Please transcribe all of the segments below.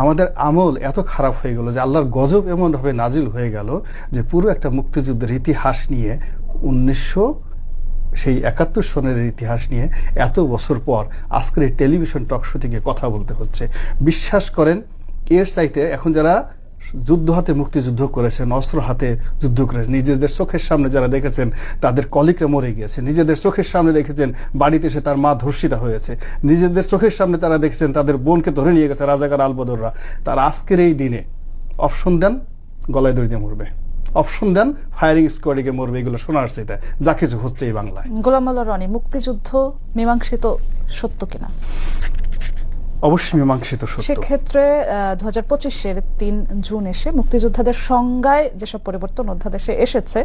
আমাদের আমল এত খারাপ হয়ে গেল যে আল্লাহর গজব এমনভাবে নাজিল হয়ে গেল যে পুরো একটা মুক্তিযুদ্ধের ইতিহাস নিয়ে 1971 সনের ইতিহাস নিয়ে এত বছর পর আজকের এই টেলিভিশন টক শো থেকে কথা বলতে হচ্ছে। বিশ্বাস করেন, এর চাইতে এখন যারা যুদ্ধ হাতে মুক্তিযুদ্ধ করেছেন, অস্ত্র হাতে যুদ্ধ করেছেন, নিজেদের চোখের সামনে যারা দেখেছেন তাদের কলিগরা মরে গিয়েছে, নিজেদের চোখের সামনে দেখেছেন বাড়িতে এসে তার মা ধর্ষিতা হয়েছে, নিজেদের চোখের সামনে তারা দেখেছেন তাদের বোনকে ধরে নিয়ে গেছে রাজাকার আলবদররা, তারা আজকের এই দিনে অপশন দেন গলায় দড়ি দিয়ে মরবে, অপশন দেন ফায়ারিং স্কোয়াডে গিয়ে মরবে। এগুলো শোনার সেটা যা কিছু হচ্ছে এই বাংলায়। গোলাম মাওলা রনি, মুক্তিযুদ্ধ মীমাংসিত সত্য কিনা? অবশ্যই মীমাংসিত সত্য। সেক্ষেত্রে 2025-এর 3 জুন এসে মুক্তিযোদ্ধাদের সংজ্ঞায় যেসব পরিবর্তন অধ্যাদেশে এসেছে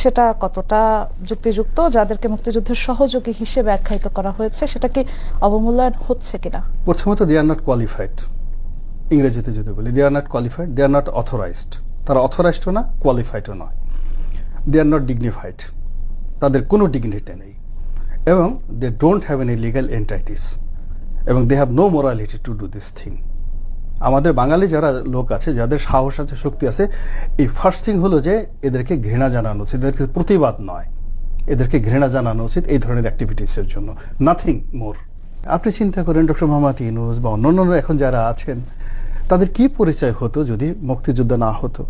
সেটা কতটা যুক্তিযুক্ত, যাদেরকে মুক্তিযুদ্ধের সহযোগী হিসেবে আখ্যায়িত করা হয়েছে সেটা কি অবমূল্যায়ন হচ্ছে কিনা? প্রথমত দে আর নট কোয়ালিফাইড, ইংরেজিতে যদি বলি they are not qualified, they are not authorized. তারা অথরাইজডও না, কোয়ালিফাইডও নয়। দে আর নট ডিগনিফাইড, তাদের কোনো ডিগনিটি নেই, এবং they don't have any legal entities, এবং they have no morality to do this thing. আমাদের বাঙালি যারা লোক আছে, যাদের সাহস আছে, শক্তি আছে, এই ফার্স্ট থিং হলো যে এদেরকে ঘৃণা জানানো উচিত, এদেরকে প্রতিবাদ নয়, এদেরকে ঘৃণা জানানো উচিত এই ধরনের অ্যাক্টিভিটিসের জন্য, নাথিং মোর। আপনি চিন্তা করেন ডক্টর মোহাম্মদ ইউনূস বা অন্যান্য এখন যারা আছেন তাদের কি পরিচয় হতো যদি মুক্তিযুদ্ধ না হতো?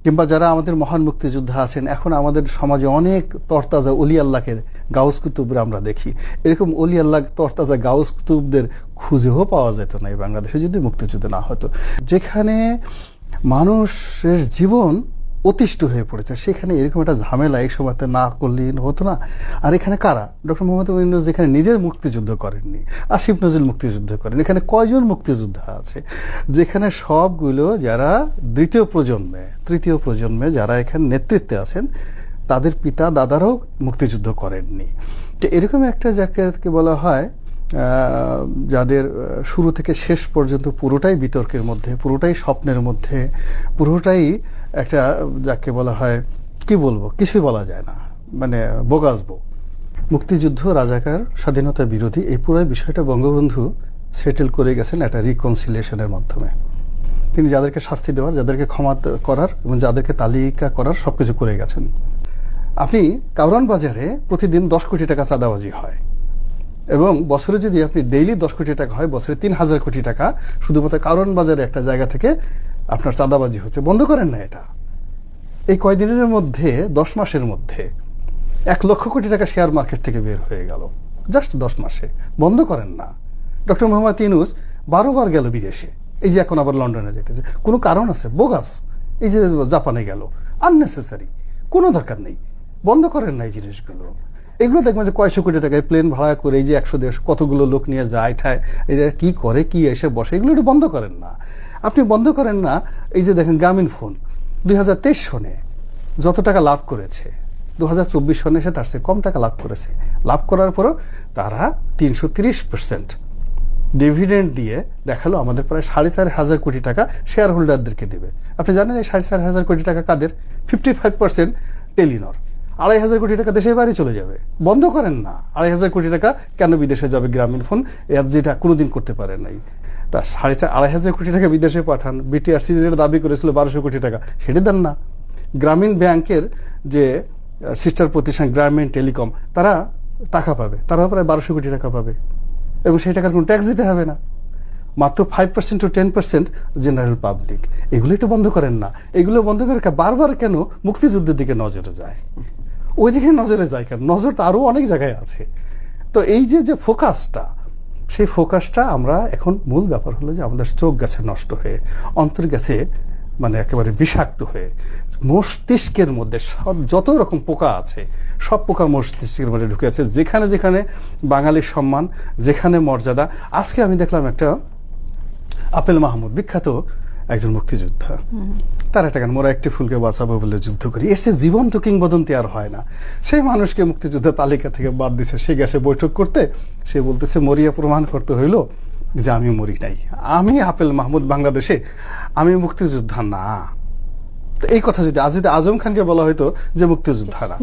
কিংবা যারা আমাদের মহান মুক্তিযোদ্ধা আছেন, এখন আমাদের সমাজে অনেক তরতাজা অলি আল্লাহকে, গাউস কুতুবরা আমরা দেখি, এরকম অলি আল্লাহ তরতাজা গাউস কুতুবদের খুঁজেও পাওয়া যেত না এই বাংলাদেশে যদি মুক্তিযুদ্ধ না হতো। যেখানে মানুষের জীবন অতিষ্ঠ হয়ে পড়েছে সেখানে এরকম একটা ঝামেলা এই সময়তে না করলে হতো না। আর এখানে কারা? ডক্টর মোহাম্মদ ইউনূস যেখানে নিজের মুক্তিযুদ্ধ করেননি, আসিফ নজরুল মুক্তিযুদ্ধ করেন, এখানে কয়জন মুক্তিযোদ্ধা আছে যেখানে সবগুলো যারা দ্বিতীয় প্রজন্মে, তৃতীয় প্রজন্মে যারা এখানে নেতৃত্বে আছেন তাদের পিতা দাদারাও মুক্তিযুদ্ধ করেননি। তো এরকম একটা যাকে বলা হয় যাদের শুরু থেকে শেষ পর্যন্ত পুরোটাই বিতর্কের মধ্যে, পুরোটাই স্বপ্নের মধ্যে, পুরোটাই একটা যাকে বলা হয় কি বলবো, কিছুই বলা যায় না, মানে বোগাসবো। মুক্তিযুদ্ধ, রাজাকার, স্বাধীনতা বিরোধী, এই পুরো বিষয়টা বঙ্গবন্ধু সেটেল করে গেছেন একটা রিকনসিলিয়েশনের মাধ্যমে। তিনি যাদেরকে শাস্তি দেওয়ার, যাদেরকে ক্ষমা করার এবং যাদেরকে তালিকা করার সবকিছু করে গেছেন। আপনি কারওয়ান বাজারে প্রতিদিন 10 কোটি টাকা চাঁদাবাজি হয়, এবং বছরে যদি আপনি ডেইলি 10 কোটি টাকা হয়, বছরে 3000 কোটি টাকা শুধুমাত্র কারওয়ান বাজারে একটা জায়গা থেকে আপনার চাঁদাবাজি হচ্ছে। বন্ধ করেন না এটা। এই কয়দিনের মধ্যে, 10 মাসের মধ্যে 1 লক্ষ কোটি টাকা শেয়ার মার্কেট থেকে বের হয়ে গেল, জাস্ট 10 মাসে। বন্ধ করেন না। ডক্টর মোহাম্মদ ইউনূস 12 বার গেল বিদেশে, এই যে এখন আবার লন্ডনে যেতেছে, কোনো কারণ আছে? বোগাস। এই যে জাপানে গেল, আননেসেসারি, কোনো দরকার নেই। বন্ধ করেন না এই জিনিসগুলো। এগুলো দেখবেন যে কয়শো কোটি টাকায় প্লেন ভাড়া করে এই যে 100 কতগুলো লোক নিয়ে যায়, ঠায় এরা কি করে, কি এসে বসে, এগুলো একটু বন্ধ করেন না। আপনি বন্ধ করেন না। এই যে দেখেন গ্রামীণ ফোন 2023 সনে যত টাকা লাভ করেছে, 2024 সনে এসে তার চেয়ে কম টাকা লাভ করেছে। লাভ করার পরও তারা 330% ডিভিডেন্ড দিয়ে দেখালো আমাদের প্রায় 4,500 কোটি টাকা শেয়ার হোল্ডারদেরকে দেবে। আপনি জানেন এই 4,500 কোটি টাকা কাদের? 55% টেলিনর। 2,500 কোটি টাকা দেশের বাইরে চলে যাবে। বন্ধ করেন না। 2,500 কোটি টাকা কেন বিদেশে যাবে গ্রামীণ ফোন? এর যেটা কোনোদিন করতে পারে নাই। তা 2,500 কোটি টাকা বিদেশে পাঠান। বিটিআরসি যেটা দাবি করেছিল 1200 কোটি টাকা, সেটা দেন না। গ্রামীণ ব্যাংকের যে সিস্টার প্রতিষ্ঠান গ্রামীণ টেলিকম, তারা টাকা পাবে, তারাও প্রায় 1200 কোটি টাকা পাবে, এবং সেই টাকার কোনো ট্যাক্স দিতে হবে না। মাত্র 5% to 10% জেনারেল পাবলিক। এগুলো একটু বন্ধ করেন না। এগুলো বন্ধ করে বারবার কেন মুক্তিযুদ্ধের দিকে নজরে যায়? ওই দিকে নজরে যায় কেন? নজর তো আরও অনেক জায়গায় আছে। তো এই যে ফোকাসটা, সেই ফোকাসটা আমরা এখন, মূল ব্যাপার হলো যে আমাদের চোখ গেছে নষ্ট হয়ে, অন্তর গেছে মানে একেবারে বিষাক্ত হয়ে, মস্তিষ্কের মধ্যে সব যত রকম পোকা আছে সব পোকা মস্তিষ্কের মধ্যে ঢুকে আছে। যেখানে যেখানে বাঙালির সম্মান, যেখানে মর্যাদা। আজকে আমি দেখলাম একটা আপেল মাহমুদ, বিখ্যাত একজন মুক্তিযোদ্ধা, তার একটা গান, মোরা একটি ফুলকে বাঁচাবো বলে যুদ্ধ করি, এর সে জীবন্ত কিংবদন্তি আর হয় না। সেই মানুষকে মুক্তিযোদ্ধা তালিকা থেকে বাদ দিছে। সে গেছে বৈঠক করতে, সে বলতেছে মরিয়া প্রমাণ করতে হইল যে আমি মরি নাই, আমি আপেল মাহমুদ বাংলাদেশে, আমি মুক্তিযোদ্ধা না। তো এই কথা যদি আজম খানকে বলা হয়তো যে মুক্তিযোদ্ধা না।